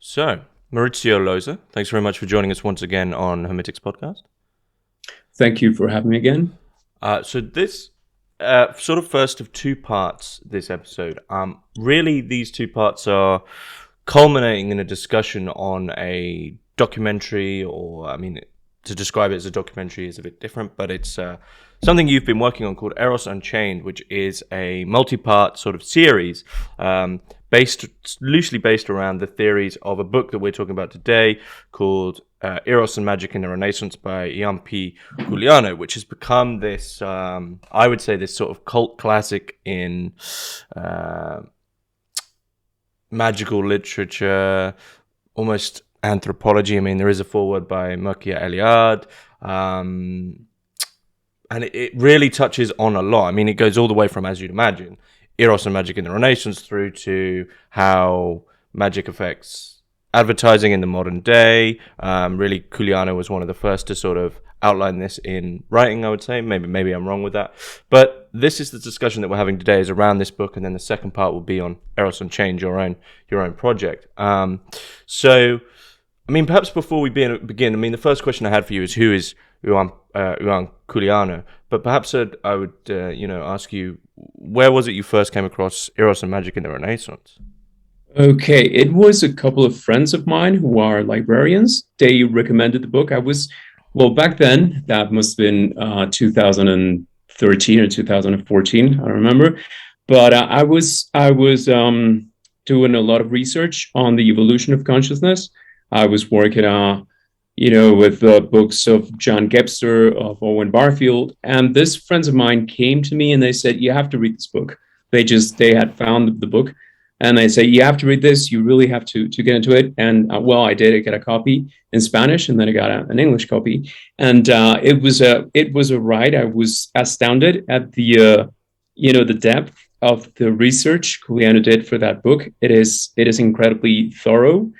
So, Mauricio Loza, thanks very much for joining us once again on Hermitix podcast. Thank you for having me again. So this sort of first of two parts, this episode. Really, these two parts are culminating in a discussion on a documentary, or to describe it as a documentary is a bit different, but it's something you've been working on called Eros Unchained, which is a multi-part sort of series loosely based around the theories of a book that we're talking about today called Eros and Magic in the Renaissance by Ioan Couliano, which has become this, I would say, this sort of cult classic in magical literature, almost anthropology. I mean, there is a foreword by Mircea Eliade, and it really touches on a lot. I mean, it goes all the way from, as you'd imagine, Eros and Magic in the Renaissance through to how magic affects advertising in the modern day. Really, Couliano was one of the first to sort of outline this in writing, I would say. Maybe I'm wrong with that. But this is the discussion that we're having today is around this book, and then the second part will be on Eros Unchained, your own project. So, I mean, perhaps before we begin, I mean, the first question I had for you is who is Ioan Couliano? But perhaps I would ask you, where was it you first came across Eros and Magic in the Renaissance? Okay, it was a couple of friends of mine who are librarians. They recommended the book. Back then, that must have been 2013 or 2014, I don't remember. But I was doing a lot of research on the evolution of consciousness. I was working with the books of John Gebster, of Owen Barfield. And these friends of mine came to me and they said, you have to read this book. They had found the book. And they say, you have to read this. You really have to get into it. And I did. I got a copy in Spanish, and then I got an English copy. And it was a ride. I was astounded at the depth of the research Juliano did for that book. It is incredibly thorough,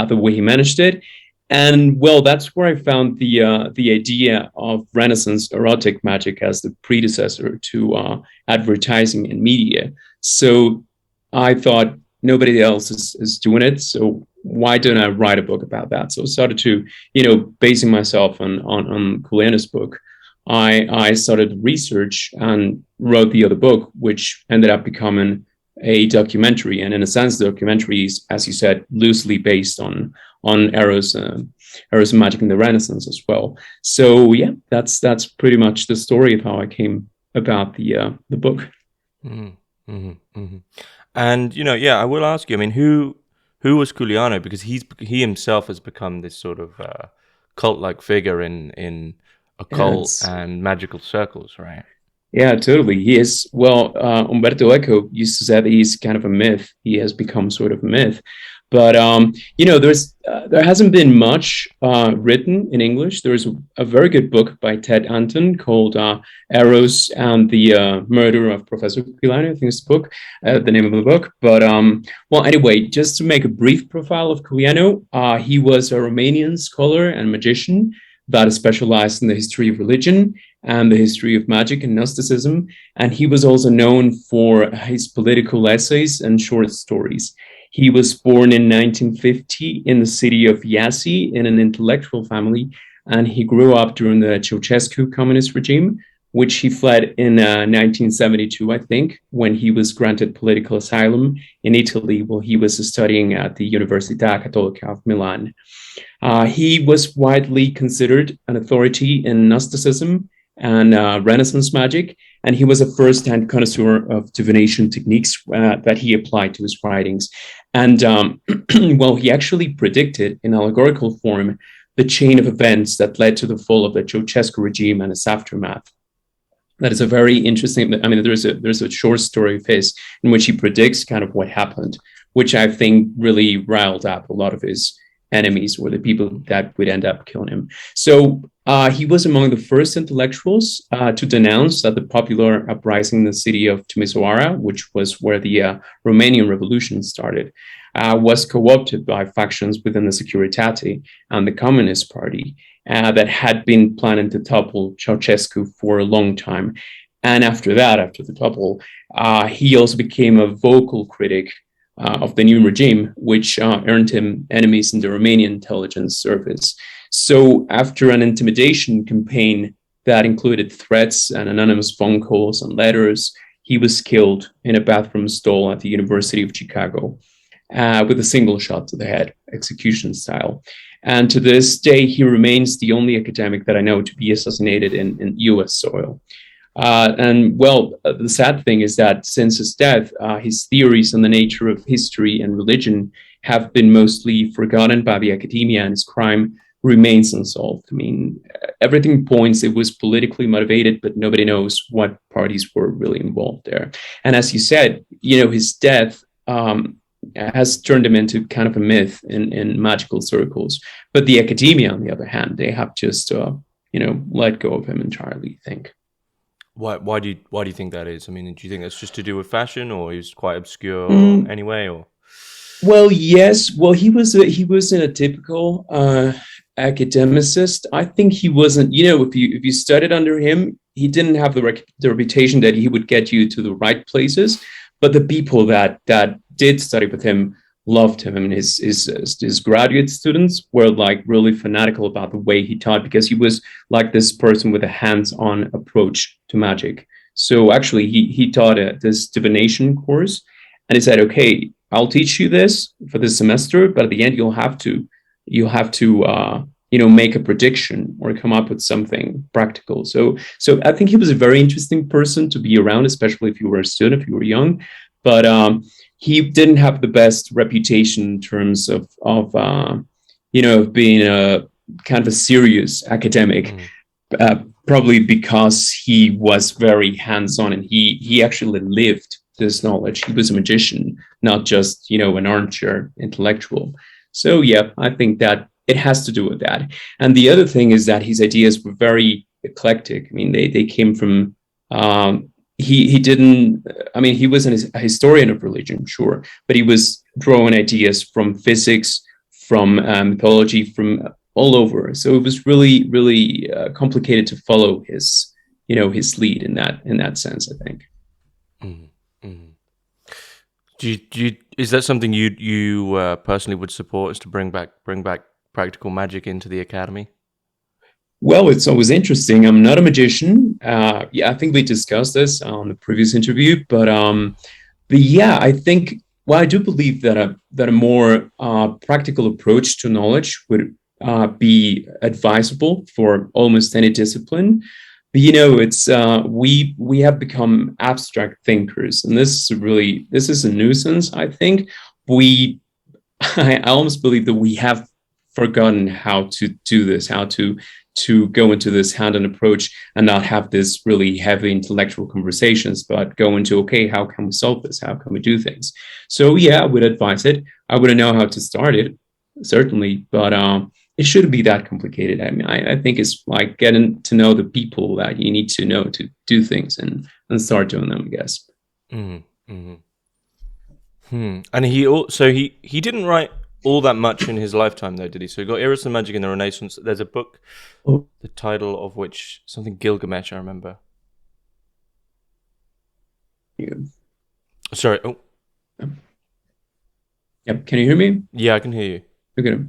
the way he managed it. And that's where I found the idea of Renaissance erotic magic as the predecessor to advertising and media. So I thought nobody else is doing it, so why don't I write a book about that? So I started to, basing myself on Couliano's book, I started research and wrote the other book, which ended up becoming a documentary. And in a sense, the documentary is, as you said, loosely based on Eros and Magic in the Renaissance as well. So yeah, that's pretty much the story of how I came about the book. Mm-hmm, mm-hmm, mm-hmm. And I will ask you. I mean, who was Couliano? Because he himself has become this sort of cult-like figure in occult and magical circles, right? Yeah, totally. He is. Umberto Eco used to say that he's kind of a myth. He has become sort of a myth. But there hasn't been much written in English. There's a very good book by Ted Anton called Eros and the Murder of Professor Couliano. I think it's the book, the name of the book. But anyway, just to make a brief profile of Couliano, he was a Romanian scholar and magician that specialized in the history of religion and the history of magic and Gnosticism. And he was also known for his political essays and short stories. He was born in 1950 in the city of Iași in an intellectual family, and he grew up during the Ceausescu communist regime, which he fled in 1972, I think, when he was granted political asylum in Italy while he was studying at the Università Cattolica of Milan. He was widely considered an authority in Gnosticism and Renaissance magic, and he was a first-hand connoisseur of divination techniques that he applied to his writings. And he actually predicted in allegorical form the chain of events that led to the fall of the Ceausescu regime and its aftermath. That is a very interesting. I mean, there's a short story of his in which he predicts kind of what happened, which I think really riled up a lot of his enemies or the people that would end up killing him. So he was among the first intellectuals to denounce that the popular uprising in the city of Timisoara, which was where the Romanian Revolution started, was co-opted by factions within the Securitate and the Communist Party that had been planning to topple Ceausescu for a long time. And after the topple, he also became a vocal critic of the new regime, which earned him enemies in the Romanian intelligence service. So after an intimidation campaign that included threats and anonymous phone calls and letters, he was killed in a bathroom stall at the University of Chicago with a single shot to the head, execution style. And to this day, he remains the only academic that I know to be assassinated in US soil. The sad thing is that since his death, his theories on the nature of history and religion have been mostly forgotten by the academia, and his crime remains unsolved. I mean, everything points it was politically motivated, but nobody knows what parties were really involved there. And as you said, his death has turned him into kind of a myth in magical circles. But the academia, on the other hand, they have just let go of him entirely, I think. Why do you think that is? I mean, do you think that's just to do with fashion, or he's quite obscure anyway? Or well, yes. Well, he wasn't a typical academicist. I think he wasn't. If you studied under him, he didn't have the reputation that he would get you to the right places. But the people that did study with him loved him. I mean, his graduate students were like really fanatical about the way he taught, because he was like this person with a hands-on approach to magic. So actually, he taught this divination course, and he said, "Okay, I'll teach you this for this semester, but at the end, you'll have to make a prediction or come up with something practical." So I think he was a very interesting person to be around, especially if you were a student, if you were young. But he didn't have the best reputation in terms of being a kind of a serious academic, probably because he was very hands-on, and he actually lived this knowledge. He was a magician, not just an armchair intellectual. So yeah, I think that it has to do with that. And the other thing is that his ideas were very eclectic. I mean, they came from he didn't, I mean, he was a historian of religion, sure, but he was drawing ideas from physics, from mythology, from all over. So it was really, really complicated to follow his lead in that sense, I think. Mm-hmm. Mm-hmm. Is that something you personally would support, is to bring back practical magic into the academy? Well, it's always interesting. I'm not a magician. I think we discussed this on the previous interview, but yeah, I think. Well, I do believe that a more practical approach to knowledge would be advisable for almost any discipline. But it's we have become abstract thinkers, and this is a nuisance. I think I almost believe that we have forgotten how to do this, how to go into this hand-on approach and not have this really heavy intellectual conversations, but go into, okay, how can we solve this? How can we do things? So yeah, I would advise it. I wouldn't know how to start it, certainly, but it shouldn't be that complicated. I mean, I think it's like getting to know the people that you need to know to do things and start doing them, I guess. Mm-hmm. And he didn't write all that much in his lifetime, though, did he? So he got Eros and Magic in the Renaissance. There's a book, the title of which, something Gilgamesh, I remember. Yeah. Sorry. Oh. Yep. Can you hear me? Yeah, I can hear you.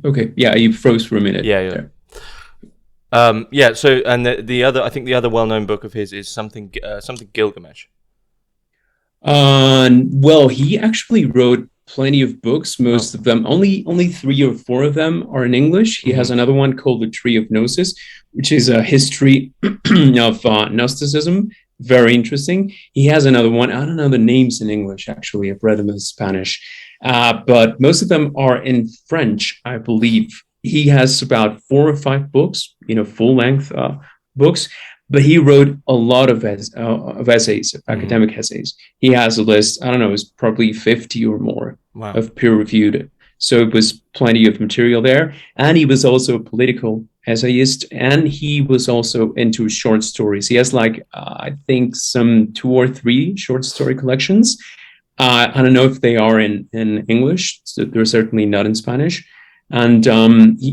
Okay. Yeah, you froze for a minute. Yeah. Yeah. So, and the other, I think the other well-known book of his is something Gilgamesh. Well, he actually wrote plenty of books. Most of them, only 3 or 4 of them are in English. He has another one called The Tree of Gnosis, which is a history of Gnosticism. Very interesting. He has another one. I don't know the names in English, actually. I've read them in Spanish. But most of them are in French, I believe. He has about 4 or 5 books, full-length books. But he wrote a lot of essays, academic essays. He has a list, I don't know, it's probably 50 or more of peer-reviewed. So it was plenty of material there. And he was also a political essayist, and he was also into short stories. He has I think some 2 or 3 short story collections. I don't know if they are in English. So they're certainly not in Spanish. And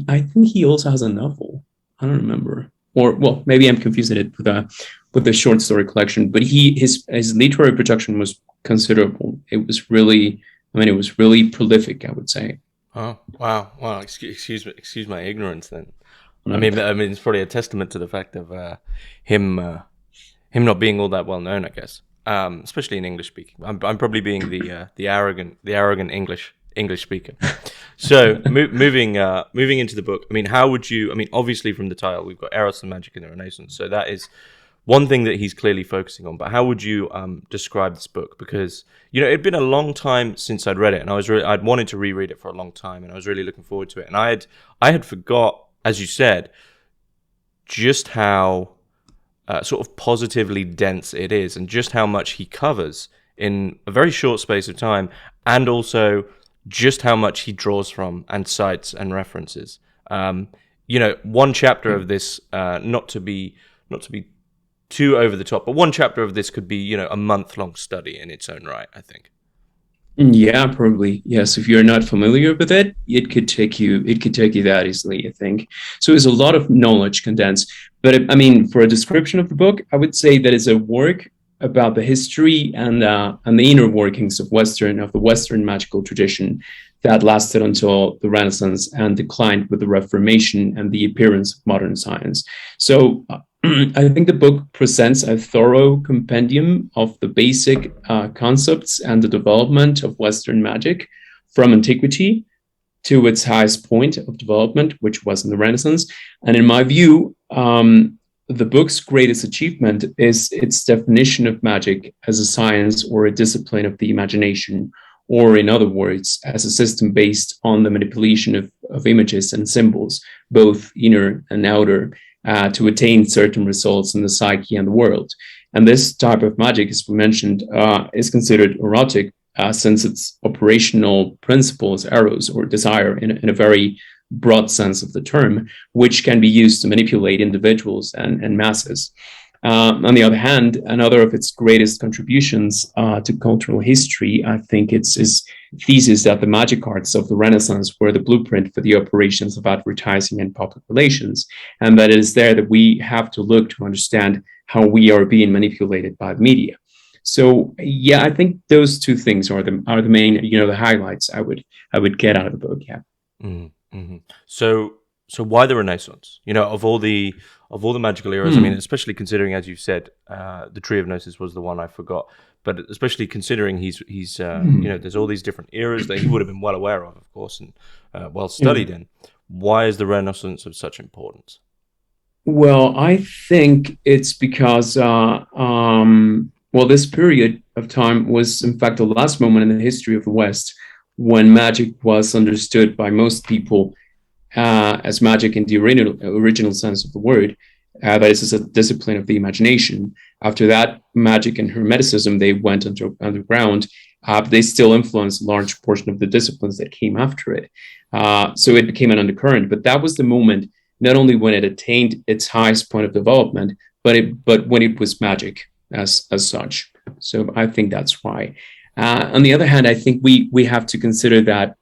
I think he also has a novel. I don't remember. Or, well, maybe I'm confusing it with the short story collection, but his literary production was considerable. It was really I mean, it was really prolific, I would say. Oh, wow. Well, excuse my ignorance then. Mm. I mean, it's probably a testament to the fact of him him not being all that well known, I guess. Especially in English speaking. I'm probably being the arrogant English speaker. So moving into the book. I mean, how would you? I mean, obviously from the title, we've got Eros and Magic in the Renaissance. So that is one thing that he's clearly focusing on. But how would you describe this book? Because it'd been a long time since I'd read it, and I'd wanted to reread it for a long time, and I was really looking forward to it. And I had forgot, as you said, just how sort of positively dense it is, and just how much he covers in a very short space of time, and also just how much he draws from and cites and references. One chapter of this, not to be too over the top, but one chapter of this could be, a month-long study in its own right, I think. Yeah, probably. Yes, if you're not familiar with it, it could take you that easily, I think. So there's a lot of knowledge condensed. But I mean, for a description of the book, I would say that it's a work about the history and the inner workings of the Western magical tradition that lasted until the Renaissance and declined with the Reformation and the appearance of modern science. So I think the book presents a thorough compendium of the basic concepts and the development of Western magic from antiquity to its highest point of development, which was in the Renaissance. And in my view, the book's greatest achievement is its definition of magic as a science or a discipline of the imagination, or in other words, as a system based on the manipulation of images and symbols, both inner and outer, to attain certain results in the psyche and the world. And this type of magic, as we mentioned, is considered erotic since its operational principle is eros, or desire, in a very broad sense of the term, which can be used to manipulate individuals and masses. On the other hand, another of its greatest contributions to cultural history, I think, it's his thesis that the magic arts of the Renaissance were the blueprint for the operations of advertising and public relations, and that it is there that we have to look to understand how we are being manipulated by the media. So, yeah, I think those two things are the main, the highlights I would get out of the book. Yeah. Mm-hmm. So why the Renaissance? Of all the magical eras, I mean, especially considering, as you said, the Tree of Gnosis was the one I forgot. But especially considering he's there's all these different eras that he would have been well aware of course, and well studied in. Why is the Renaissance of such importance? Well, I think it's because this period of time was, in fact, the last moment in the history of the West when magic was understood by most people as magic in the original sense of the word. That is a discipline of the imagination. After that, magic and Hermeticism, they went underground. They still influenced a large portion of the disciplines that came after it. So it became an undercurrent. But that was the moment, not only when it attained its highest point of development, but when it was magic as such. So I think that's why. On the other hand, I think we have to consider that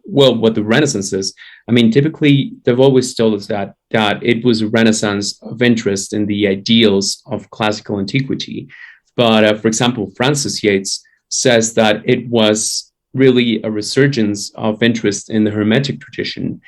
what the Renaissance is. I mean, typically they've always told us that it was a renaissance of interest in the ideals of classical antiquity. But for example, Francis Yates says that it was really a resurgence of interest in the Hermetic tradition,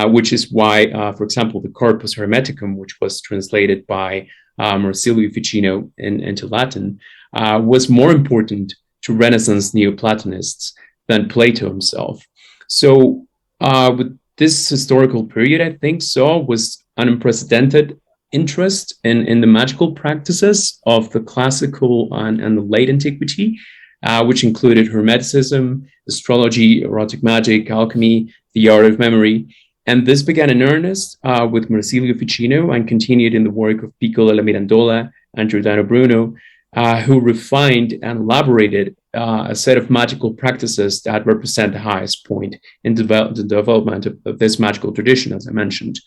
which is why, for example, the Corpus Hermeticum, which was translated by Mauricio Ficino into Latin, was more important to Renaissance Neoplatonists than Plato himself. So with this historical period, I think, was an unprecedented interest in the magical practices of the classical and the late antiquity, which included Hermeticism, astrology, erotic magic, alchemy, the art of memory. And this began in earnest with Mauricio Ficino and continued in the work of Pico della Mirandola and Giordano Bruno, who refined and elaborated a set of magical practices that represent the highest point in the development of this magical tradition, as I mentioned.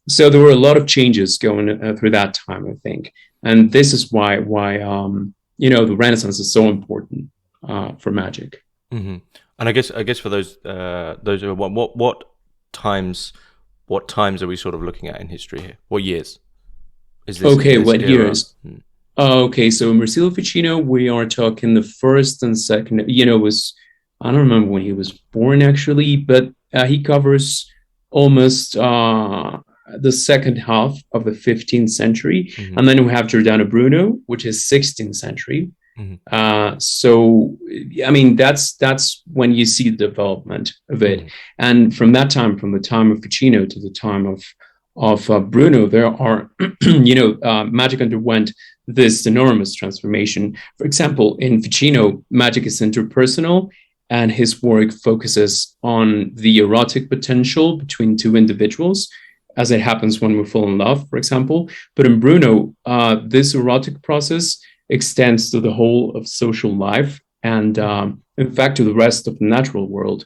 So there were a lot of changes going through that time, I think, and this is why the Renaissance is so important for magic. Mm-hmm. And I guess for those who what times are we sort of looking at in history here? What years? Is this what era? Years? Okay, so Mauricio Ficino, we are talking the first and second, was I don't remember when he was born actually, but he covers almost the second half of the 15th century. Hmm. And then we have Giordano Bruno, which is 16th century. Hmm. So I mean that's when you see the development of it, Hmm. and from that time, from the time of Ficino to the time of Bruno, there are magic underwent this enormous transformation. For example, in Ficino, magic is interpersonal, and his work focuses on the erotic potential between two individuals, as it happens when we fall in love, for example. But in Bruno, this erotic process extends to the whole of social life and, in fact, to the rest of the natural world,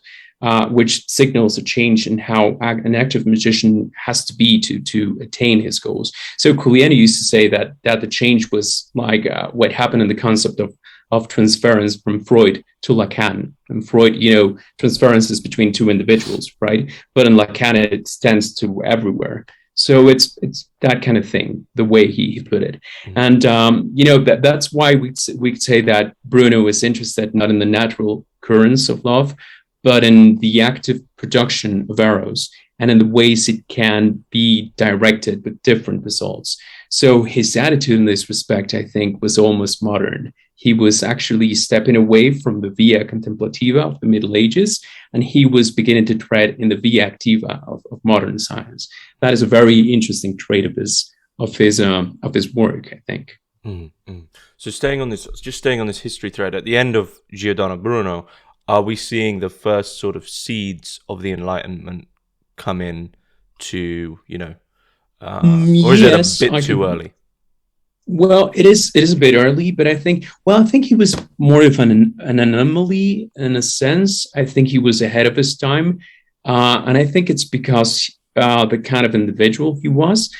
which signals a change in how an active magician has to be to attain his goals. So Couliano used to say that the change was like what happened in the concept of transference from Freud to Lacan. And Freud, transference is between two individuals, right? But in Lacan, it extends to everywhere. So it's that kind of thing, the way he put it, Hmm. and that's why we say that Bruno is interested not in the natural currents of love, but in the active production of Eros and in the ways it can be directed with different results. So his attitude in this respect, I think, was almost modern. He was actually stepping away from the via contemplativa of the Middle Ages, and he was beginning to tread in the via activa of modern science. That is a very interesting trait of his work, I think. Hmm. So staying on this history thread, at the end of Giordano Bruno, are we seeing the first sort of seeds of the Enlightenment come in to, or is it a Yes, bit I too could. early? Well, it is a bit early, but I think he was more of an anomaly in a sense. I think he was ahead of his time, and I think it's because the kind of individual he was.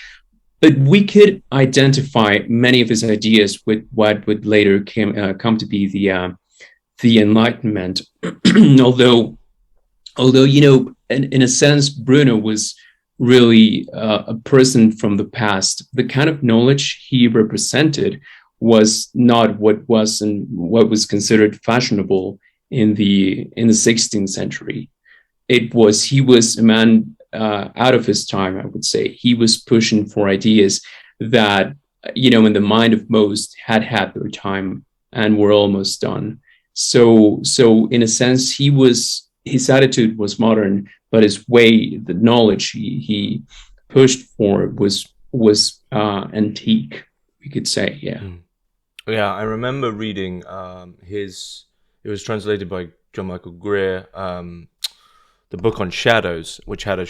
But we could identify many of his ideas with what would later come to be the Enlightenment. although although in a sense Bruno was really a person from the past. The kind of knowledge he represented was not what was considered fashionable in the 16th century. He was a man out of his time, I would say. He was pushing for ideas that in the mind of most had their time and were almost done. So in a sense, his attitude was modern, but his way, the knowledge he pushed for was antique, we could say. Yeah. Mm. Yeah, I remember reading his. It was translated by John Michael Greer. The book on shadows, which had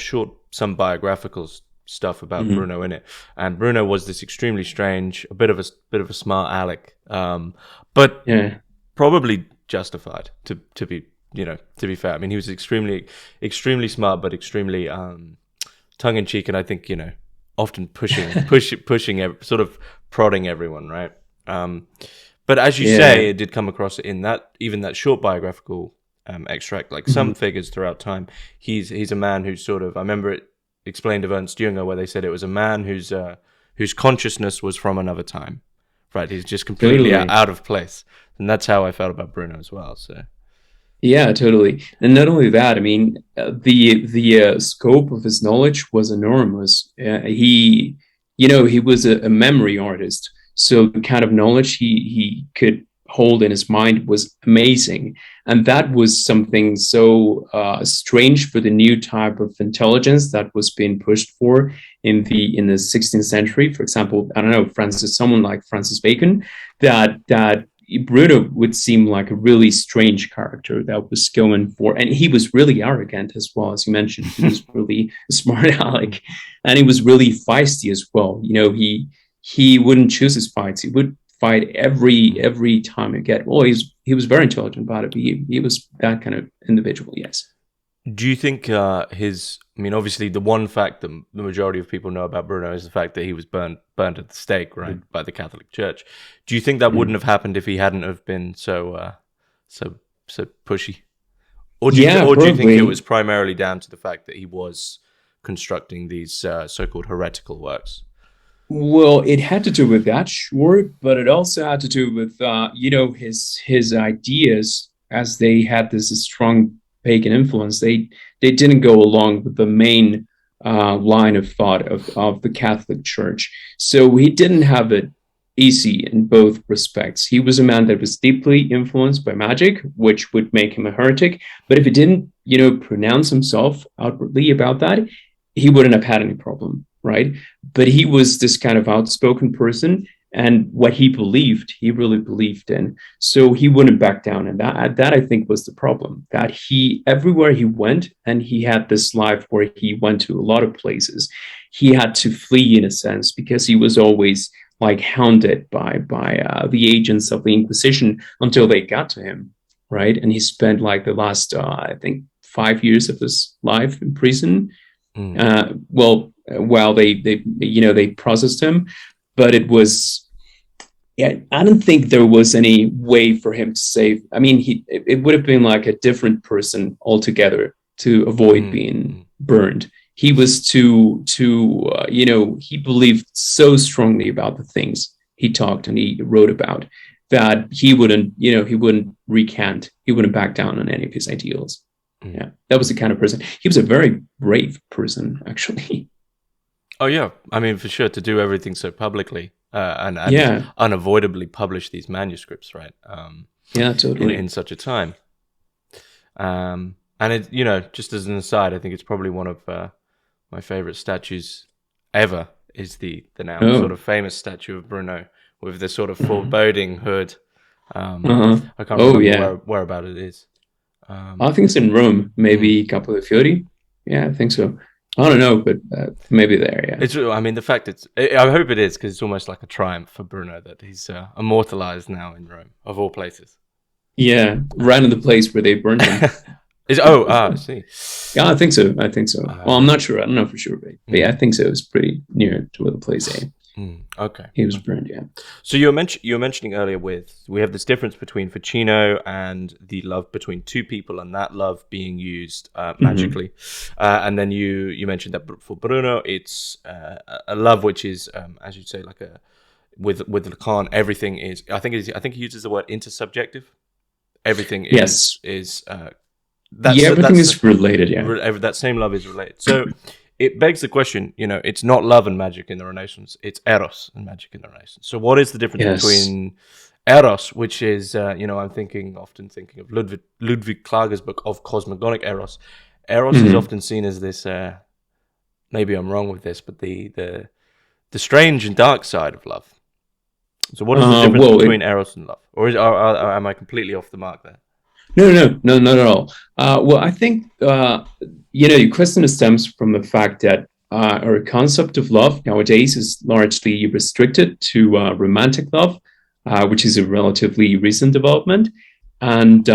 some biographical stuff about Mm-hmm. Bruno in it. And Bruno was this extremely strange, a bit of a smart aleck, but Yeah. probably justified to be fair. I mean, he was extremely smart, but extremely tongue in cheek, and I think often pushing, sort of prodding everyone, right? Um, but as you Yeah. say, it did come across in that short biographical extract, like Mm-hmm. some figures throughout time. He's a man who's sort of. I remember it explained of Ernst Jünger where they said it was a man whose consciousness was from another time. Right, he's just completely Totally. out of place, and that's how I felt about Bruno as well. So. Yeah, totally. And not only that, I mean, the scope of his knowledge was enormous. He was a memory artist, so the kind of knowledge he could hold in his mind was amazing, and that was something so strange for the new type of intelligence that was being pushed for in the 16th century. For example, I don't know, someone like Francis Bacon, that Bruno would seem like a really strange character that was going for, and he was really arrogant as well, as you mentioned. He was really a smart aleck, and he was really feisty as well. He wouldn't choose his fights. He would fight every time you get. Well, he was very intelligent about it. But he was that kind of individual. Yes. Do you think I mean, obviously, the one fact that the majority of people know about Bruno is the fact that he was burned at the stake, right, by the Catholic Church. Do you think that wouldn't Mm. have happened if he hadn't have been so pushy, Yeah, or do you think it was probably. primarily down to the fact that he was constructing these so-called heretical works? Well, it had to do with that, sure, but it also had to do with his ideas. as they had this strong pagan influence, they didn't go along with the main line of thought of the Catholic Church. So he didn't have it easy in both respects. He was a man that was deeply influenced by magic, which would make him a heretic. But if he didn't, pronounce himself outwardly about that, he wouldn't have had any problem, right? But he was this kind of outspoken person, and what he believed, he really believed in. So he wouldn't back down. And that I think was the problem, that he, everywhere he went, and he had this life where he went to a lot of places, he had to flee in a sense, because he was always like hounded by the agents of the Inquisition until they got to him, right? And he spent like the last, I think, 5 years of his life in prison. While they processed him. But it was, I don't think there was any way for him to save. I mean, it would have been like a different person altogether to avoid being burned. He was too he believed so strongly about the things he talked and he wrote about that he wouldn't recant. He wouldn't back down on any of his ideals. Yeah, that was the kind of person. He was a very brave person, actually. Oh yeah, I mean, for sure, to do everything so publicly and unavoidably publish these manuscripts, right? Yeah, totally. In such a time. And it, just as an aside, I think it's probably one of my favorite statues ever. Is the now sort of famous statue of Bruno with the sort of foreboding hood. I can't remember whereabout it is. I think it's in Rome, maybe Capo-de-Fiori. Yeah, I think so. I don't know, but maybe there, yeah. It's. I mean, the fact I hope it is, because it's almost like a triumph for Bruno that he's immortalized now in Rome, of all places. Yeah, right in the place where they burned him. I see. Yeah, I think so. Well, I'm not sure. I don't know for sure, but yeah, I think so. It was pretty near to where the place is. Okay. He was burned, yeah. So you were mentioning earlier we have this difference between Ficino and the love between two people, and that love being used magically. And then you mentioned that for Bruno, it's a love which is, as you say, like with Lacan, everything is. I think he uses the word intersubjective. Everything is everything is related. Yeah, that same love is related. So. It begs the question, it's not love and magic in the Renaissance, it's Eros and magic in the Renaissance. So what is the difference between Eros, which is, I'm often thinking of Ludwig Klager's book of cosmogonic Eros. Eros is often seen as this, maybe I'm wrong with this, but the strange and dark side of love. So what is the difference between Eros and love? Or am I completely off the mark there? No, not at all. Well, I think, your question stems from the fact that our concept of love nowadays is largely restricted to romantic love, which is a relatively recent development. And,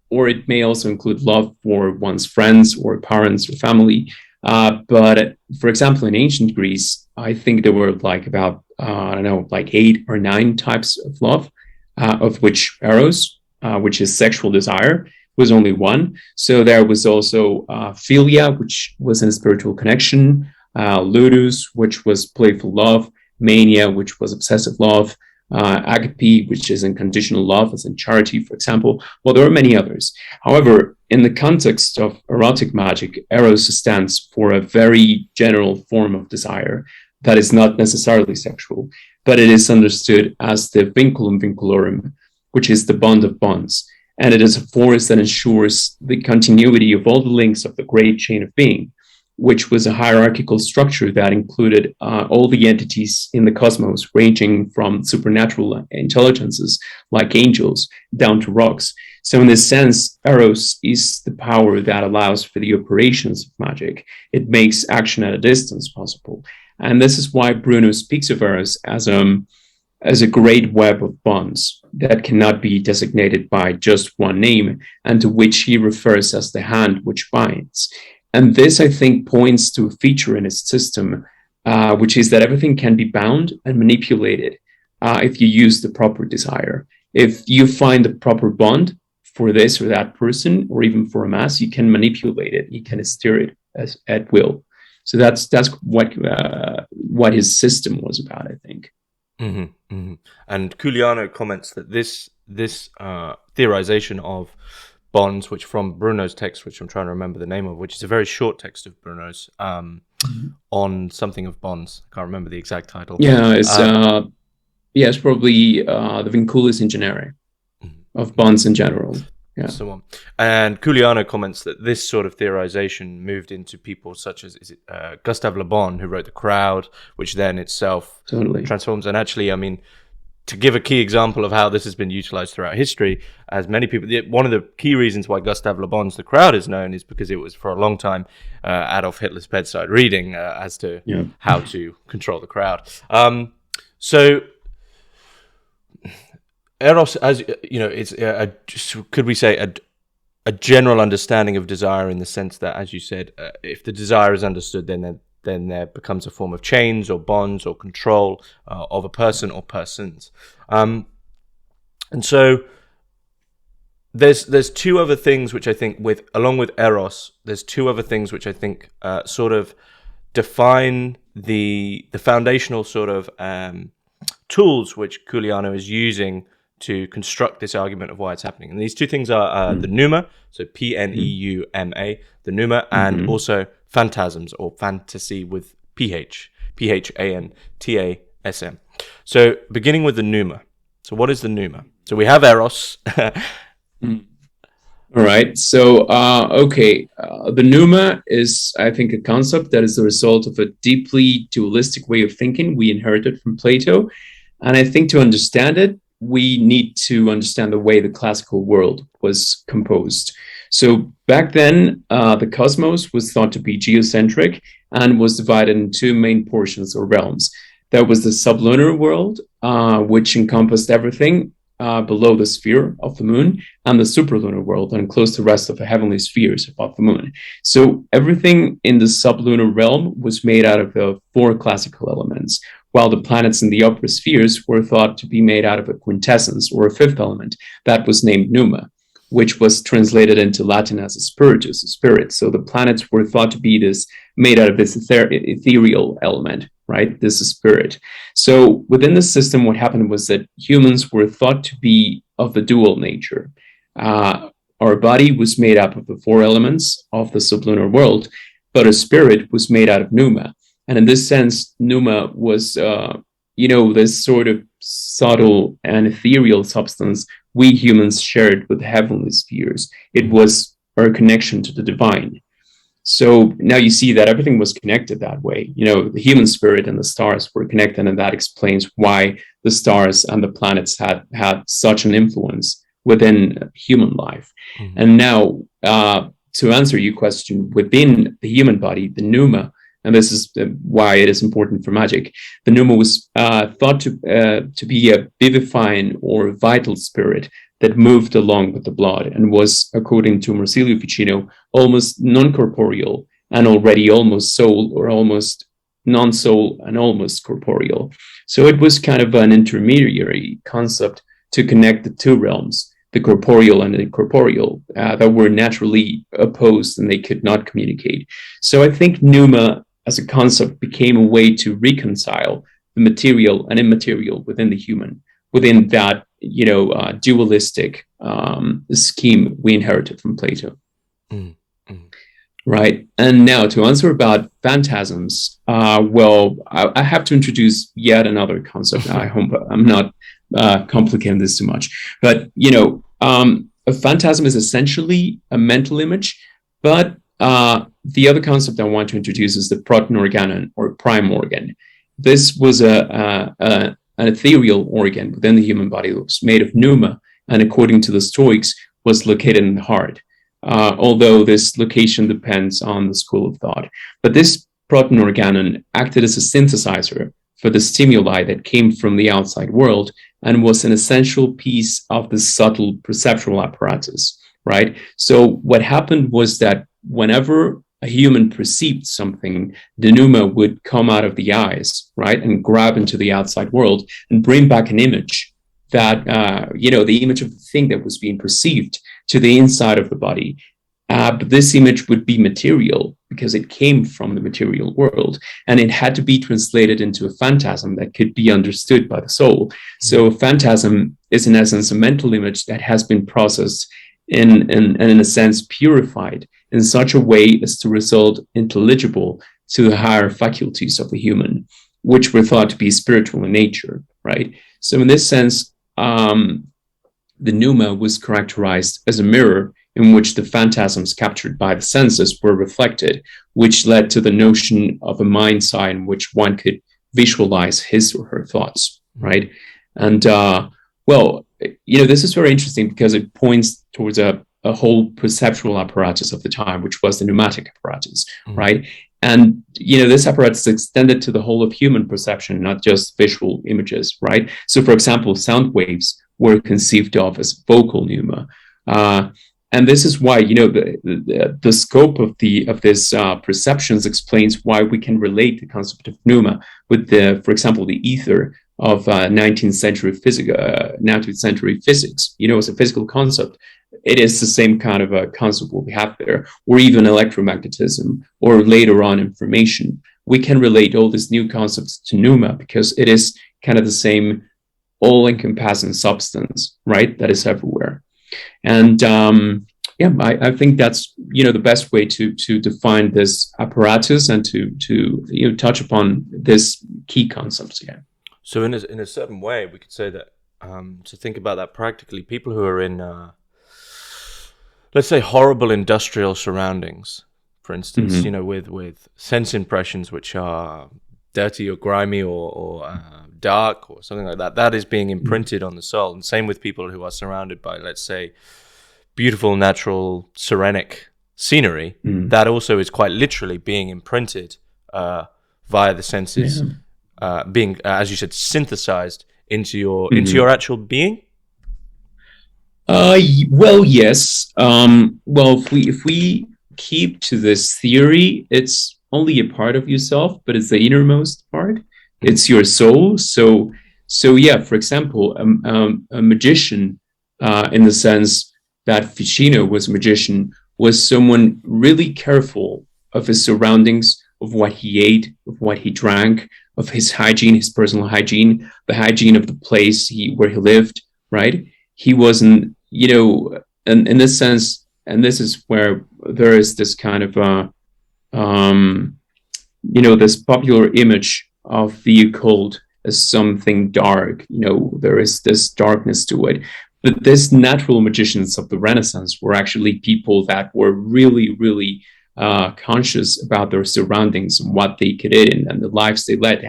or it may also include love for one's friends or parents or family. But for example, in ancient Greece, I think there were like about, 8 or 9 types of love, of which Eros, which is sexual desire, was only one. So there was also philia, which was a spiritual connection, ludus, which was playful love, mania, which was obsessive love, agape, which is unconditional love, as in charity, for example. Well, there are many others. However, in the context of erotic magic, Eros stands for a very general form of desire that is not necessarily sexual, but it is understood as the vinculum vinculorum, which is the bond of bonds. And it is a force that ensures the continuity of all the links of the great chain of being, which was a hierarchical structure that included all the entities in the cosmos, ranging from supernatural intelligences like angels down to rocks. So in this sense, Eros is the power that allows for the operations of magic. It makes action at a distance possible. And this is why Bruno speaks of Eros as a great web of bonds that cannot be designated by just one name, and to which he refers as the hand which binds. And this, I think, points to a feature in his system, which is that everything can be bound and manipulated if you use the proper desire. If you find the proper bond for this or that person, or even for a mass, you can manipulate it. You can steer it at will. So that's what his system was about, I think. And Couliano comments that this theorization of bonds, which from Bruno's text, which I'm trying to remember the name of, which is a very short text of Bruno's, on something of bonds. I can't remember the exact title. Yeah, it's probably the Vinculus in Genere of bonds in general. Yeah. So on. And Couliano comments that this sort of theorization moved into people such as Gustave Le Bon, who wrote The Crowd, which then itself transforms. And actually, I mean, to give a key example of how this has been utilized throughout history, as many people, one of the key reasons why Gustave Le Bon's The Crowd is known is because it was for a long time Adolf Hitler's bedside reading as to how to control the crowd. So Eros, as you know, it's could we say a general understanding of desire, in the sense that, as you said, if the desire is understood, then there becomes a form of chains or bonds or control of a person or persons. And so there's two other things which I think, along with Eros, there's two other things which I think sort of define the foundational sort of tools which Couliano is using to construct this argument of why it's happening. And these two things are the pneuma, so Pneuma, the pneuma, and also phantasms, or fantasy with Phantasm. So beginning with the pneuma. So what is the pneuma? So we have Eros. All right. So, the pneuma is, I think, a concept that is the result of a deeply dualistic way of thinking we inherited from Plato. And I think to understand it, we need to understand the way the classical world was composed. So back then, the cosmos was thought to be geocentric and was divided in two main portions or realms. There was the sublunar world, which encompassed everything below the sphere of the moon, and the superlunar world, and enclosed the rest of the heavenly spheres above the moon. So everything in the sublunar realm was made out of the four classical elements, while the planets in the upper spheres were thought to be made out of a quintessence, or a fifth element, that was named pneuma, which was translated into Latin as a spiritus, a spirit. So the planets were thought to be made out of this ethereal element, right? This is spirit. So within the system, what happened was that humans were thought to be of the dual nature. Our body was made up of the four elements of the sublunar world, but a spirit was made out of pneuma. And in this sense, pneuma was, this sort of subtle and ethereal substance we humans shared with the heavenly spheres. It was our connection to the divine. So now you see that everything was connected that way. The human spirit and the stars were connected, and that explains why the stars and the planets had such an influence within human life. And now, to answer your question, within the human body, the pneuma, and this is why it is important for magic, the pneuma was thought to be a vivifying or vital spirit that moved along with the blood and was, according to Marsilio Ficino, almost non-corporeal and already almost soul, or almost non-soul and almost corporeal. So it was kind of an intermediary concept to connect the two realms, the corporeal and the incorporeal, that were naturally opposed and they could not communicate. So I think pneuma as a concept became a way to reconcile the material and immaterial within the human, within that dualistic scheme we inherited from Plato. Right. And now to answer about phantasms, I have to introduce yet another concept. I hope I'm not complicating this too much. But, a phantasm is essentially a mental image, but the other concept I want to introduce is the proton organon, or prime organ. This was an ethereal organ within the human body that was made of pneuma, and according to the Stoics, was located in the heart, although this location depends on the school of thought. But this proton organon acted as a synthesizer for the stimuli that came from the outside world, and was an essential piece of the subtle perceptual apparatus, right? So what happened was that whenever a human perceived something, the pneuma would come out of the eyes, right, and grab into the outside world and bring back an image that, the image of the thing that was being perceived to the inside of the body. But this image would be material, because it came from the material world, and it had to be translated into a phantasm that could be understood by the soul. So a phantasm is in essence a mental image that has been processed and in a sense purified in such a way as to result intelligible to the higher faculties of the human, which were thought to be spiritual in nature, right? So in this sense, the pneuma was characterized as a mirror in which the phantasms captured by the senses were reflected, which led to the notion of a mind's eye in which one could visualize his or her thoughts, right? And well, this is very interesting because it points towards a whole perceptual apparatus of the time, which was the pneumatic apparatus, right? And, this apparatus extended to the whole of human perception, not just visual images, right? So, for example, sound waves were conceived of as vocal pneuma. And this is why, the scope of this perceptions explains why we can relate the concept of pneuma with for example, the ether of 19th century physics, as a physical concept. It is the same kind of a concept what we have there, or even electromagnetism, or later on information. We can relate all these new concepts to pneuma because it is kind of the same all-encompassing substance, right? That is everywhere. And I think that's the best way to define this apparatus and to touch upon this key concepts again. So in a certain way, we could say that to think about that practically, people who are in let's say horrible industrial surroundings, for instance, with sense impressions which are dirty or grimy or dark or something like that, that is being imprinted on the soul. And same with people who are surrounded by, let's say, beautiful, natural, serenic scenery. That also is quite literally being imprinted via the senses, being, as you said, synthesized into your actual being. Well, yes. Well, if we keep to this theory, it's only a part of yourself, but it's the innermost part. It's your soul. So yeah. For example, a magician, in the sense that Ficino was a magician, was someone really careful of his surroundings, of what he ate, of what he drank, of his hygiene, his personal hygiene, the hygiene of the place where he lived. Right? He wasn't. In this sense, and this is where there is this kind of, this popular image of the occult as something dark. There is this darkness to it. But these natural magicians of the Renaissance were actually people that were really, really conscious about their surroundings and what they could eat and the lives they led.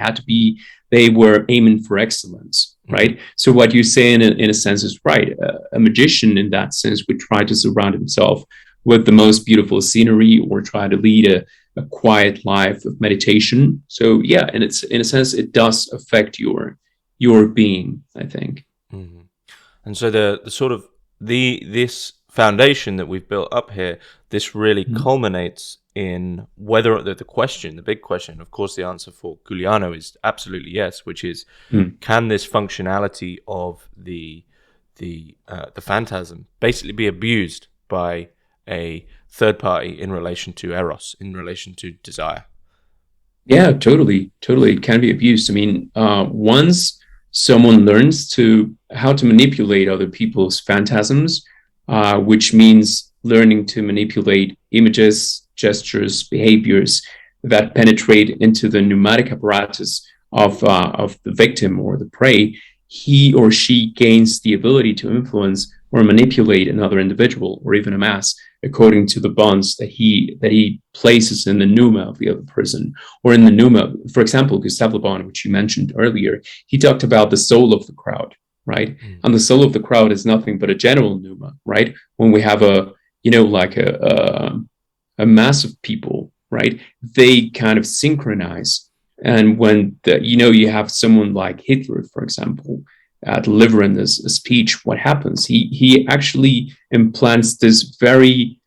They were aiming for excellence. Right. So what you say in a sense is right. A magician in that sense would try to surround himself with the most beautiful scenery or try to lead a quiet life of meditation. So yeah, and it's in a sense it does affect your being, I think. Mm-hmm. And so the sort of this foundation that we've built up here, this really culminates in whether the big question, of course, the answer for Couliano is absolutely yes, which is can this functionality of the phantasm basically be abused by a third party in relation to Eros, in relation to desire? Yeah, totally. It can be abused. I mean, once someone learns how to manipulate other people's phantasms, which means learning to manipulate images, gestures, behaviors that penetrate into the pneumatic apparatus of the victim or the prey, he or she gains the ability to influence or manipulate another individual or even a mass according to the bonds that he places in the pneuma of the other person, or in the pneuma. For example, Gustave Le Bon, which you mentioned earlier, he talked about the soul of the crowd, right? And the soul of the crowd is nothing but a general pneuma, right? When we have a mass of people, right? They kind of synchronize. And when you have someone like Hitler, for example, delivering this speech, what happens? He actually implants this very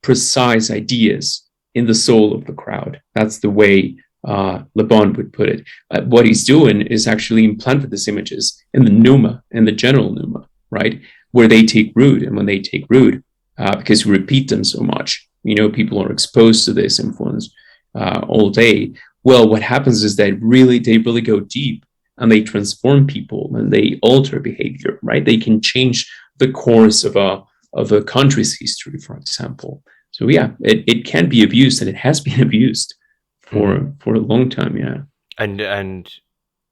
precise ideas in the soul of the crowd. That's the way Le Bon would put it. What he's doing is actually implanted these images in the pneuma, in the general pneuma, right? Where they take root. And when they take root, because we repeat them so much. People are exposed to this influence all day. Well, what happens is that they really go deep, and they transform people, and they alter behavior, right? They can change the course of a country's history, for example. So yeah, it can be abused, and it has been abused for a long time. Yeah. And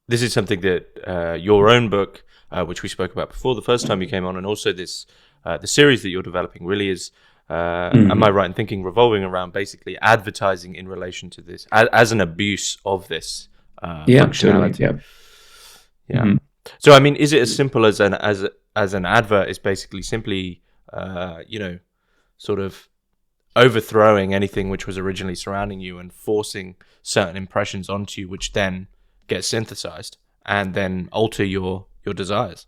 this is something that your own book, which we spoke about before the first time you came on, and also this the series that you're developing really is, am I right in thinking, revolving around basically advertising in relation to this as an abuse of this functionality. Totally, yeah. Mm-hmm. So I mean, is it as simple as an advert is basically simply sort of overthrowing anything which was originally surrounding you and forcing certain impressions onto you, which then get synthesized and then alter your desires?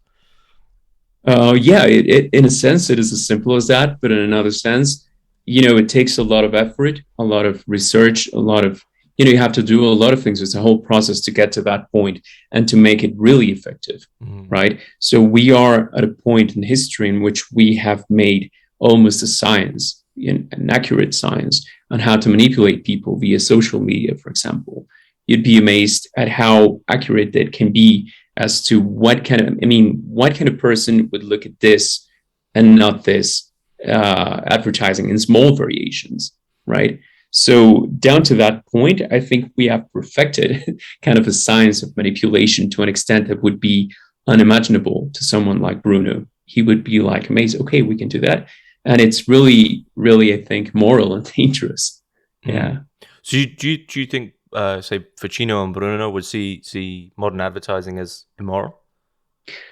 Yeah, in a sense, it is as simple as that. But in another sense, it takes a lot of effort, a lot of research, a lot of, you have to do a lot of things. It's a whole process to get to that point and to make it really effective, right? So we are at a point in history in which we have made almost a science, an accurate science on how to manipulate people via social media, for example. You'd be amazed at how accurate it can be as to what kind of person would look at this and not this advertising in small variations, right? So down to that point, I think we have perfected kind of a science of manipulation to an extent that would be unimaginable to someone like Bruno. He would be like amazed, okay, we can do that. And it's really, really, I think, moral and dangerous. Yeah. So do you think, say, Ficino and Bruno would see modern advertising as immoral?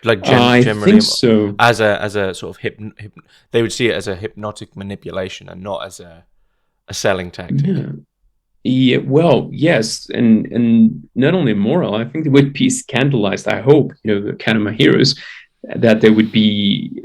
Like I generally, think so. As a sort of they would see it as a hypnotic manipulation and not as a selling tactic. Yeah. Well, yes, and not only moral. I think they would be scandalized. I hope the kind of my heroes that they would be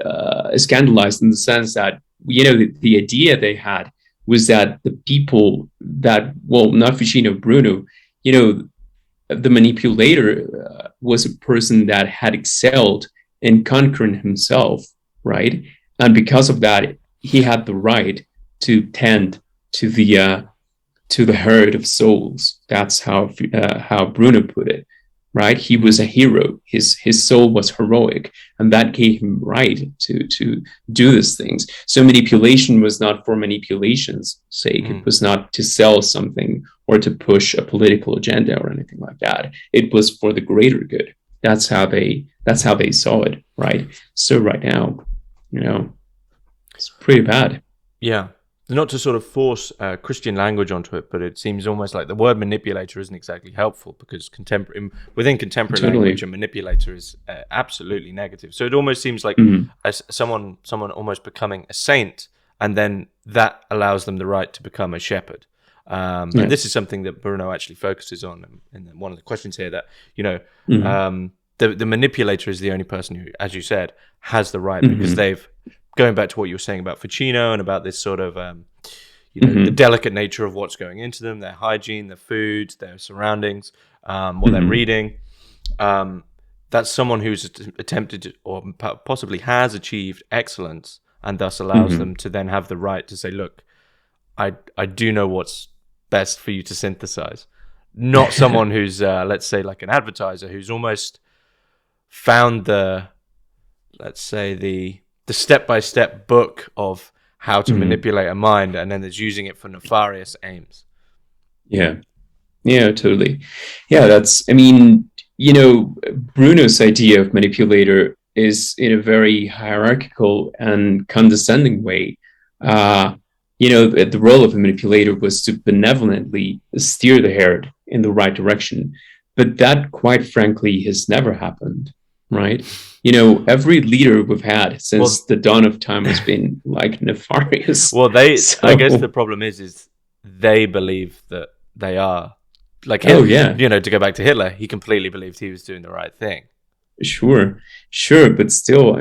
scandalized in the sense that the idea they had was that the people that, well, not Ficino, Bruno, the manipulator was a person that had excelled in conquering himself, right? And because of that, he had the right to tend to the herd of souls. That's how Bruno put it, right? He was a hero. His soul was heroic, and that gave him right to do these things. So manipulation was not for manipulation's sake. It was not to sell something or to push a political agenda or anything like that. It was for the greater good. That's how they saw it, right? So right now, it's pretty bad. Yeah. Not to sort of force Christian language onto it, but it seems almost like the word manipulator isn't exactly helpful, because within contemporary language, a manipulator is absolutely negative. So it almost seems like as someone almost becoming a saint, and then that allows them the right to become a shepherd. And this is something that Bruno actually focuses on in one of the questions here, that the manipulator is the only person who, as you said, has the right, because they've, going back to what you were saying about Ficino and about this sort of, the delicate nature of what's going into them, their hygiene, their food, their surroundings, what they're reading. That's someone who's attempted to, or possibly has achieved excellence, and thus allows them to then have the right to say, look, I do know what's best for you to synthesize. Not someone who's, let's say, like an advertiser who's almost found the step-by-step book of how to manipulate a mind, and then is using it for nefarious aims. Yeah, totally. Yeah, Bruno's idea of manipulator is in a very hierarchical and condescending way. The role of a manipulator was to benevolently steer the herd in the right direction. But that, quite frankly, has never happened, right? Every leader we've had since the dawn of time has been like nefarious. Well, I guess the problem is they believe that they are like Hitler. To go back to Hitler, he completely believed he was doing the right thing. Sure, but still,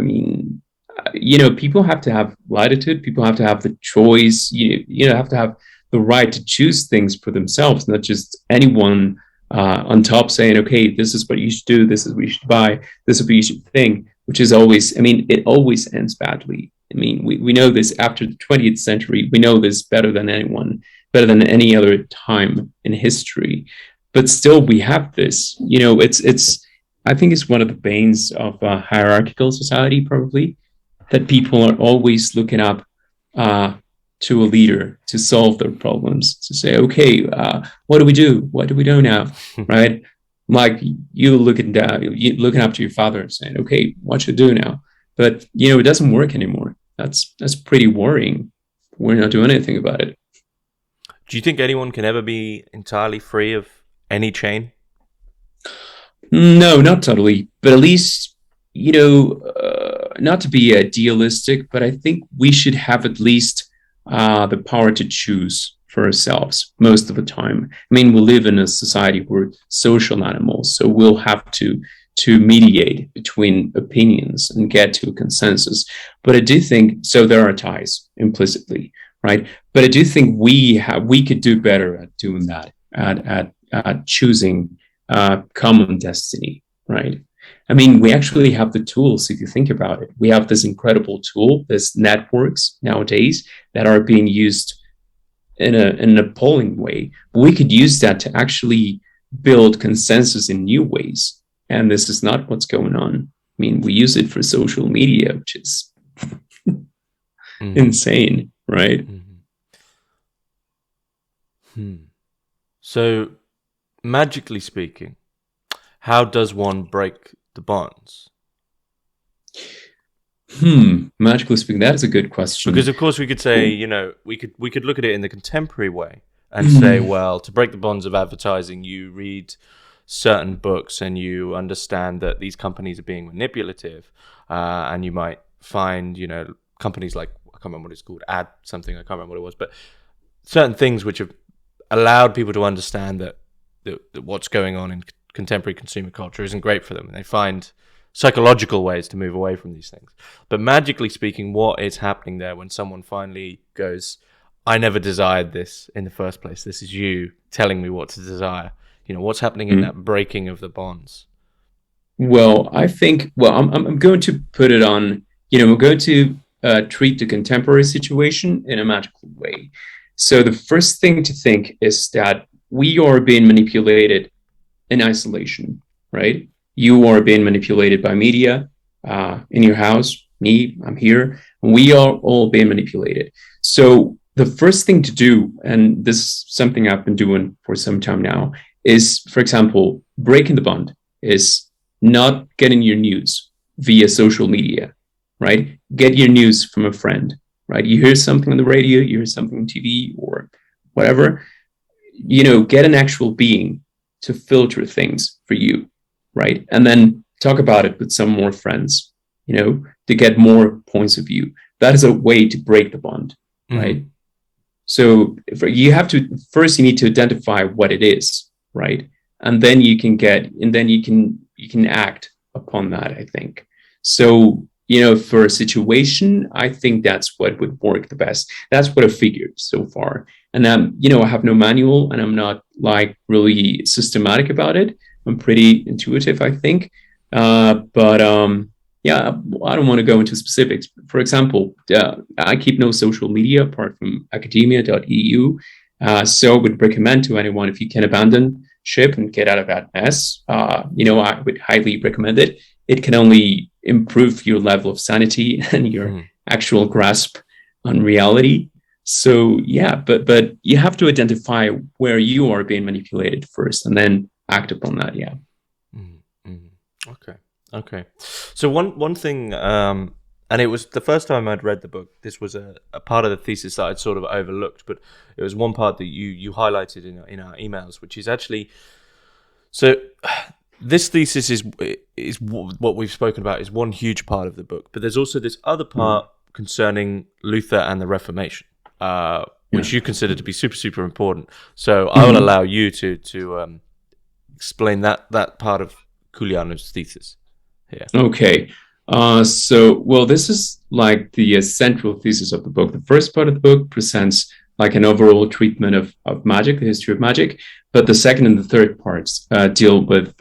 people have to have latitude. People have to have the choice. Have to have the right to choose things for themselves, not just anyone on top saying, okay, this is what you should do, this is what you should buy, this is what you should think. which is always, I mean, it always ends badly. I mean, we know this after the 20th century. We know this better than anyone, better than any other time in history. But still, we have this. You know, it's. I think it's one of the banes of hierarchical society, probably, that people are always looking up to a leader to solve their problems. To say, okay, what do we do? What do we do now? Right? Like you looking down, you looking up to your father and saying, okay, what should I do now? But you know, it doesn't work anymore. That's pretty worrying. We're not doing anything about it. Do you think anyone can ever be entirely free of any chain? No, not totally, but at least, you know, not to be idealistic, but I think we should have at least the power to choose for ourselves most of the time. I mean, we live in a society where we're social animals, so we'll have to mediate between opinions and get to a consensus. But I do think so. There are ties implicitly, right? But I do think we could do better at doing that, at choosing common destiny, right? I mean, we actually have the tools. If you think about it, we have this incredible tool, this networks nowadays that are being used in an appalling way. But we could use that to actually build consensus in new ways. And this is not what's going on. I mean, we use it for social media, which is insane, right? So, magically speaking, how does one break the bonds? Magically speaking, that is a good question. Because of course we could say, you know, we could look at it in the contemporary way and say, well, to break the bonds of advertising, you read certain books and you understand that these companies are being manipulative, and you might find, you know, companies like, I can't remember what it's called, Ad something, I can't remember what it was, but certain things which have allowed people to understand that what's going on in contemporary consumer culture isn't great for them, and they find psychological ways to move away from these things. But magically speaking, what is happening there when someone finally goes, I never desired this in the first place, this is you telling me what to desire? You know, what's happening in that breaking of the bonds? Well, I think, well, I'm going to put it on, you know, we're going to treat the contemporary situation in a magical way. So the first thing to think is that we are being manipulated in isolation, right? You are being manipulated by media in your house, me, I'm here, and we are all being manipulated. So the first thing to do, and this is something I've been doing for some time now, is, for example, breaking the bond, is not getting your news via social media, right? Get your news from a friend, right? You hear something on the radio, you hear something on TV or whatever, you know, get an actual being to filter things for you, right? And then talk about it with some more friends, you know, to get more points of view. That is a way to break the bond, right? So you have to, first you need to identify what it is, right? And then you can you can act upon that, I think. So, you know, for a situation, I think that's what would work the best. That's what I've figured so far. And you know, I have no manual and I'm not like really systematic about it. I'm pretty intuitive, I think. Yeah, I don't want to go into specifics. For example, I keep no social media apart from academia.eu. So I would recommend to anyone, if you can abandon ship and get out of that mess, you know, I would highly recommend it. It can only improve your level of sanity and your actual grasp on reality. So yeah, but you have to identify where you are being manipulated first and then act upon that. Yeah. Okay. So one thing, and it was the first time I'd read the book. This was a part of the thesis that I'd sort of overlooked, but it was one part that you highlighted in our emails, which is actually, so this thesis is what we've spoken about is one huge part of the book, but there's also this other part concerning Luther and the Reformation, which you consider to be super, super important. So I will allow you to explain that part of Couliano's thesis here. Okay. So, well, this is like the central thesis of the book. The first part of the book presents like an overall treatment of magic, the history of magic, but the second and the third parts deal with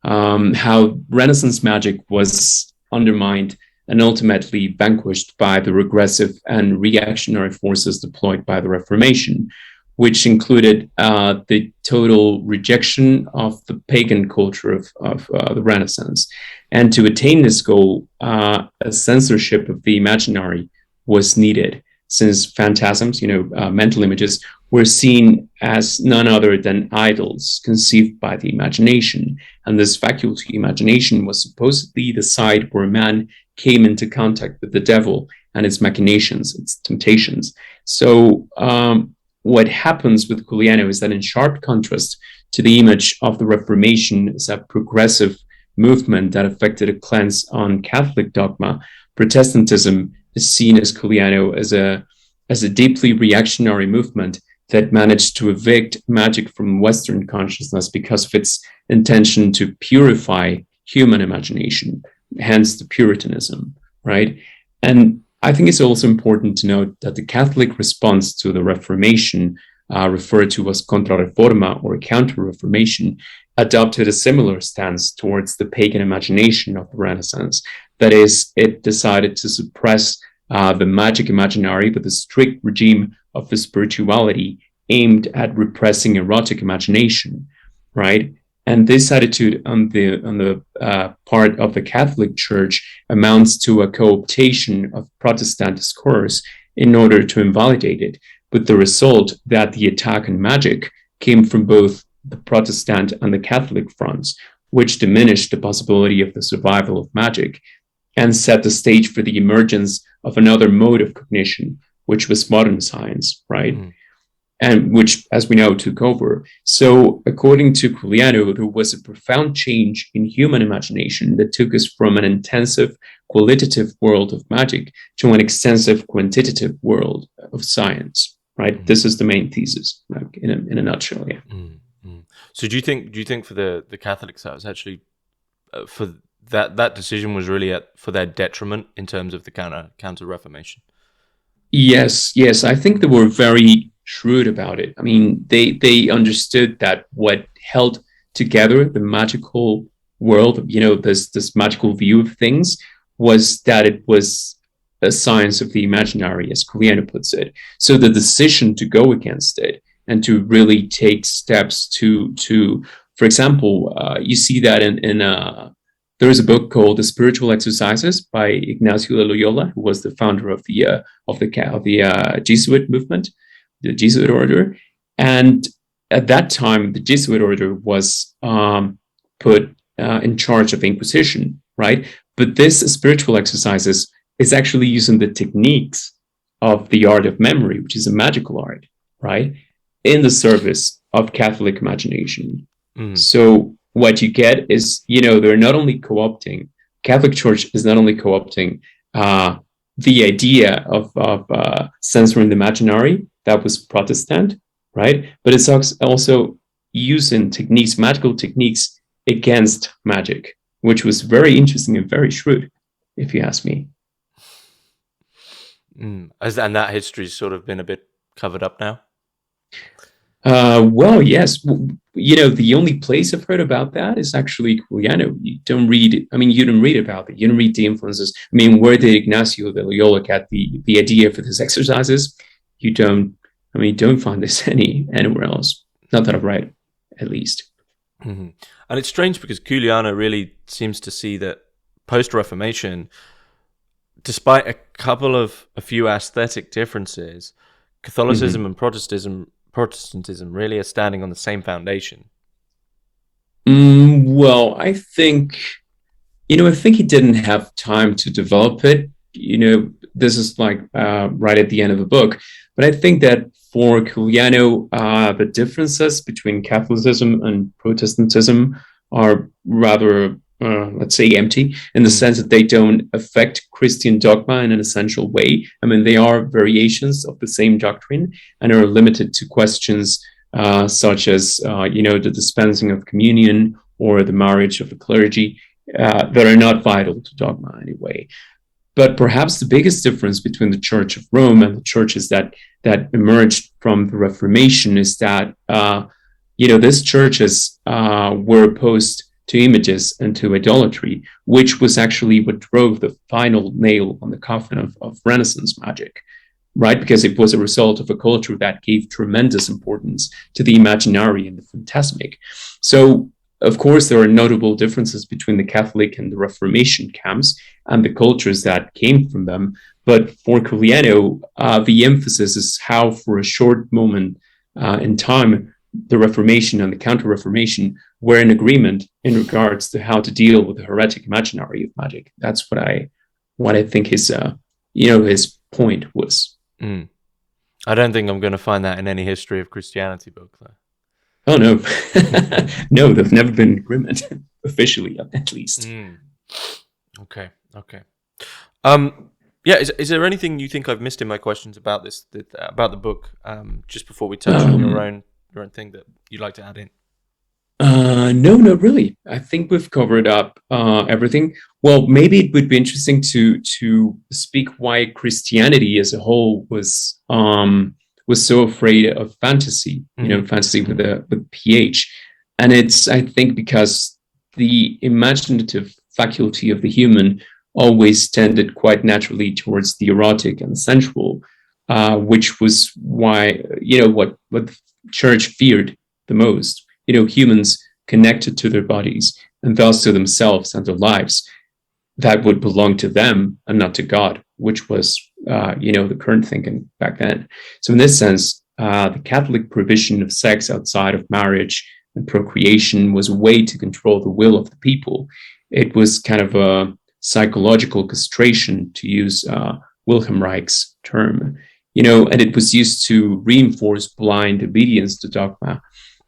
how Renaissance magic was undermined and ultimately vanquished by the regressive and reactionary forces deployed by the Reformation, which included the total rejection of the pagan culture of the Renaissance. And to attain this goal, a censorship of the imaginary was needed, since phantasms, mental images, were seen as none other than idols conceived by the imagination. And this faculty, imagination, was supposedly the site where man came into contact with the devil and its machinations, its temptations. So what happens with Couliano is that, in sharp contrast to the image of the Reformation as a progressive movement that affected a cleanse on Catholic dogma, Protestantism is seen as Couliano as a deeply reactionary movement that managed to evict magic from Western consciousness because of its intention to purify human imagination, hence the Puritanism, right? And I think it's also important to note that the Catholic response to the Reformation, referred to as CounterReforma or CounterReformation, adopted a similar stance towards the pagan imagination of the Renaissance. That is, it decided to suppress the magic imaginary with a strict regime of the spirituality aimed at repressing erotic imagination, right? And this attitude on the part of the Catholic Church amounts to a co-optation of Protestant discourse in order to invalidate it, with the result that the attack on magic came from both the Protestant and the Catholic fronts, which diminished the possibility of the survival of magic and set the stage for the emergence of another mode of cognition, which was modern science, right? Mm. And which, as we know, took over. So according to Giuliano, there was a profound change in human imagination that took us from an intensive qualitative world of magic to an extensive quantitative world of science, right? Mm. This is the main thesis, like, in a nutshell, yeah. Mm. Mm. So do you think for the Catholics that was actually, for that decision was really for their detriment in terms of the counter-reformation? Yes. I think they were very shrewd about it. I mean, they understood that what held together the magical world, this magical view of things, was that it was a science of the imaginary, as Giuliano puts it. So the decision to go against it and to really take steps to for example, you see that in there is a book called The Spiritual Exercises by Ignacio de Loyola, who was the founder of the Jesuit movement, the Jesuit order. And at that time, the Jesuit order was put in charge of the Inquisition, right? But this spiritual exercises is actually using the techniques of the art of memory, which is a magical art, right, in the service of Catholic imagination. Mm. So what you get is, they're not only co-opting, Catholic Church is not only co-opting the idea of censoring the imaginary, that was Protestant, right? But it's also using techniques, magical techniques, against magic, which was very interesting and very shrewd, if you ask me. And that history's sort of been a bit covered up now? Well, yes. The only place I've heard about that is actually Giuliano. You don't read about it. You don't read the influences. I mean, where did Ignacio de Loyola get the idea for these exercises? You don't find this anywhere else. Not that I've read, at least. Mm-hmm. And it's strange because Giuliano really seems to see that post-Reformation, despite a few aesthetic differences, Catholicism mm-hmm. and Protestantism really are standing on the same foundation. Well, I think he didn't have time to develop it. This is like right at the end of the book. But I think that for Giuliano, the differences between Catholicism and Protestantism are rather, let's say, empty, in the sense that they don't affect Christian dogma in an essential way. I mean, they are variations of the same doctrine and are limited to questions such as, the dispensing of communion or the marriage of the clergy that are not vital to dogma anyway. But perhaps the biggest difference between the Church of Rome and the churches that emerged from the Reformation is that, these churches were opposed to images and to idolatry, which was actually what drove the final nail on the coffin of Renaissance magic, right? Because it was a result of a culture that gave tremendous importance to the imaginary and the phantasmic. So, of course, there are notable differences between the Catholic and the Reformation camps and the cultures that came from them. But for Couliano, the emphasis is how, for a short moment in time, the Reformation and the Counter-Reformation were in agreement in regards to how to deal with the heretic imaginary of magic. That's what I think his his point was. Mm. I don't think I'm going to find that in any history of Christianity book, though. Oh no, no, they've never been in agreement officially, at least. Mm. Okay. Yeah, is there anything you think I've missed in my questions about this, about the book? Just before we touch on your own thing that you'd like to add in. No, not really. I think we've covered up everything. Well, maybe it would be interesting to speak why Christianity as a whole was so afraid of fantasy. Fantasy with a PH, and it's, I think, because the imaginative faculty of the human always tended quite naturally towards the erotic and sensual, which was why what the church feared the most. Humans connected to their bodies and thus to themselves and their lives that would belong to them and not to God, which was, the current thinking back then. So in this sense, the Catholic prohibition of sex outside of marriage and procreation was a way to control the will of the people. It was kind of a psychological castration, to use Wilhelm Reich's term, and it was used to reinforce blind obedience to dogma.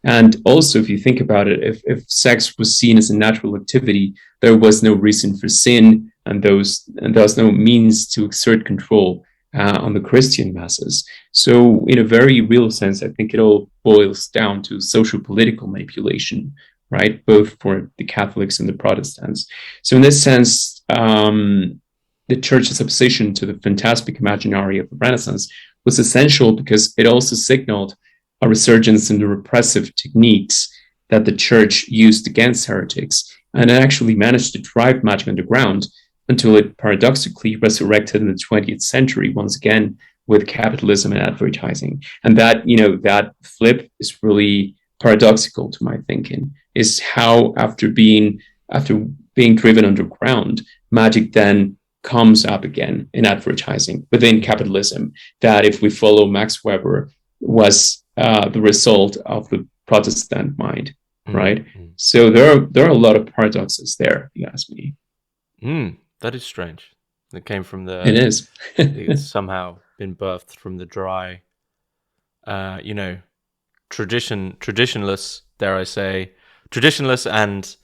And also, if you think about it, if sex was seen as a natural activity, there was no reason for sin, and thus no means to exert control on the Christian masses. So, in a very real sense, I think it all boils down to social political manipulation, right? Both for the Catholics and the Protestants. So, in this sense, the Church's opposition to the phantasmic imaginary of the Renaissance was essential because it also signaled a resurgence in the repressive techniques that the Church used against heretics, and it actually managed to drive magic underground until it paradoxically resurrected in the 20th century once again with capitalism and advertising. And that flip is really paradoxical to my thinking, is how after being driven underground, magic then comes up again in advertising within capitalism, that, if we follow Max Weber, was the result of the Protestant mind, right? Mm-hmm. So there are a lot of paradoxes there, if you ask me. That is strange. It came from the. It is. It's somehow been birthed from the dry, traditionless. Dare I say, traditionless and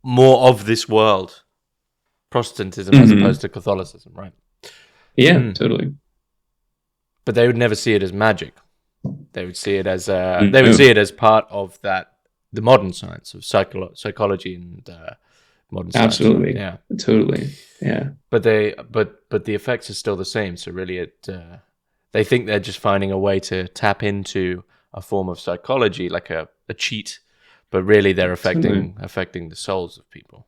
more of this world, Protestantism as opposed to Catholicism, right? Yeah, totally. But they would never see it as magic. They would see it as see it as part of the modern science of psychology and modern science. Absolutely, yeah, totally, yeah. But the effects are still the same. So really, they think they're just finding a way to tap into a form of psychology, like a cheat, but really they're affecting the souls of people.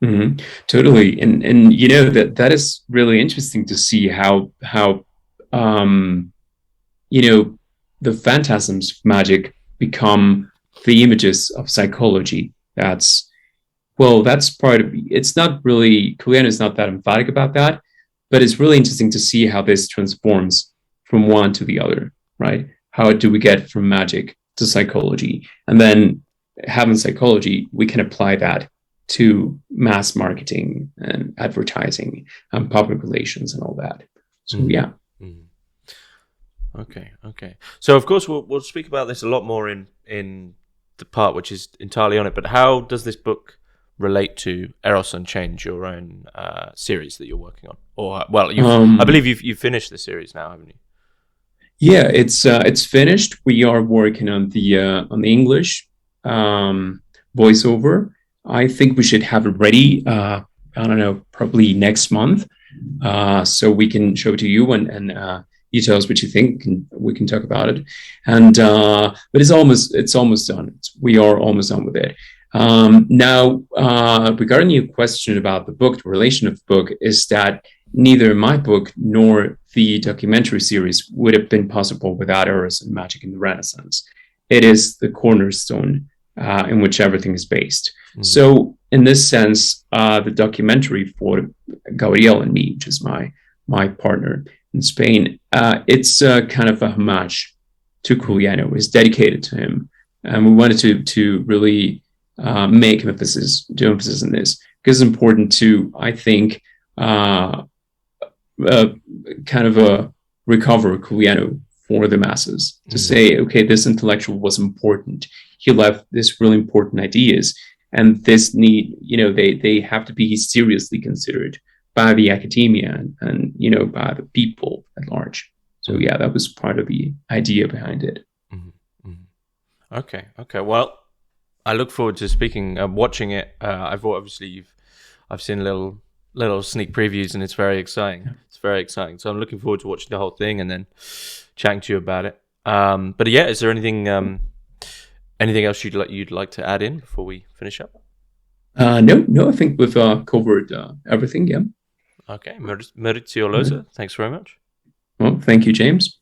Mm-hmm. Totally, and that is really interesting to see how the phantasms of magic become the images of psychology. That's part of it's not really, Couliano is not that emphatic about that, but it's really interesting to see how this transforms from one to the other, right? How do we get from magic to psychology? And then having psychology, we can apply that to mass marketing and advertising and public relations and all that. So yeah. Mm-hmm. Okay. So of course we'll speak about this a lot more in the part which is entirely on it. But how does this book relate to Eros and Change, your own series that you're working on? Or I believe you've finished the series now, haven't you? Yeah, it's finished. We are working on the English voiceover. I think we should have it ready. I don't know, probably next month, so we can show it to you and you tell us what you think, and we can talk about it. And but it's almost done. We are almost done with it. Now, regarding your question about the book, the relation of the book is that neither my book nor the documentary series would have been possible without Eros and Magic in the Renaissance. It is the cornerstone in which everything is based. Mm-hmm. So in this sense, the documentary for Gabriel and me, which is my partner in Spain, it's kind of a homage to Couliano. It's dedicated to him. And we wanted to really make emphasis in this, because it's important to, I think, kind of recover Juliano for the masses, to say, okay, this intellectual was important. He left this really important ideas, and this need, they have to be seriously considered by the academia and by the people at large. So yeah, that was part of the idea behind it. Mm-hmm. Mm-hmm. Okay. Well, I look forward to watching it. I've seen little sneak previews, and it's very exciting. Yeah. It's very exciting. So I'm looking forward to watching the whole thing and then chatting to you about it. But yeah, is there anything else you'd like to add in before we finish up? No. I think we've covered everything. Yeah. Okay, Maurizio Loza, thanks very much. Well, thank you, James.